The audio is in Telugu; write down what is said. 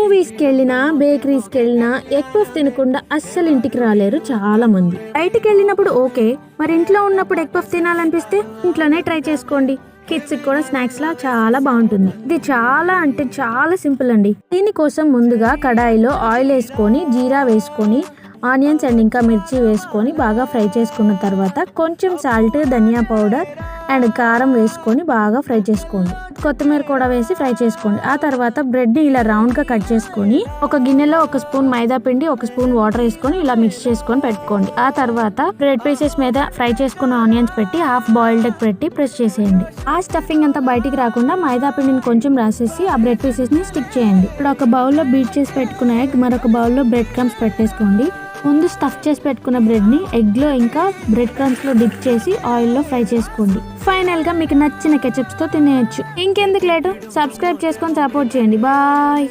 మూవీస్కి వెళ్ళినా బేకరీస్కి వెళ్ళినా ఎగ్ పఫ్ తినకుండా అస్సలు ఇంటికి రాలేరు చాలా మంది. బయటికి వెళ్ళినప్పుడు ఓకే, మరి ఇంట్లో ఉన్నప్పుడు ఎగ్ పఫ్ తినాలనిపిస్తే ఇంట్లోనే ట్రై చేసుకోండి. కిడ్స్ కూడా స్నాక్స్ లా చాలా బాగుంటుంది. ఇది చాలా అంటే చాలా సింపుల్ అండి. దీనికోసం ముందుగా కడాయిలో ఆయిల్ వేసుకొని జీరా వేసుకొని ఆనియన్స్ అండ్ ఇంకా మిర్చి వేసుకొని బాగా ఫ్రై చేసుకున్న తర్వాత కొంచెం సాల్ట్, ధనియా పౌడర్ అండ్ కారం వేసుకొని బాగా ఫ్రై చేసుకోండి. కొత్తిమీర కూడా వేసి ఫ్రై చేసుకోండి. ఆ తర్వాత బ్రెడ్ ని ఇలా రౌండ్ గా కట్ చేసుకొని ఒక గిన్నెలో 1 స్పూన్ మైదా పిండి 1 స్పూన్ వాటర్ వేసుకొని ఇలా మిక్స్ చేసుకొని పెట్టుకోండి. ఆ తర్వాత బ్రెడ్ పీసెస్ మీద ఫ్రై చేసుకున్న ఆనియన్స్ పెట్టి హాఫ్ బాయిల్డ్ ఎగ్ పెట్టి ప్రెస్ చేసేయండి. ఆ స్టఫింగ్ అంతా బయటికి రాకుండా మైదా పిండిని కొంచెం రాసేసి ఆ బ్రెడ్ పీసెస్ ని స్టిక్ చేయండి. ఇప్పుడు ఒక బౌల్లో బీట్ చేసి పెట్టుకున్న ఎగ్ మరొక బౌల్లో బ్రెడ్ క్రమ్స్ పెట్టేసుకోండి. ముందు స్టఫ్ చేసి పెట్టుకున్న బ్రెడ్ ని ఎగ్ లో ఇంకా బ్రెడ్ క్రమ్స్ లో డిప్ చేసి ఆయిల్ లో ఫ్రై చేసుకోండి. ఫైనల్ గా మీకు నచ్చిన కెచప్స్ తో తినేయచ్చు. ఇంకెందుకు లేటు, సబ్స్క్రైబ్ చేసుకొని సపోర్ట్ చేయండి. బాయ్.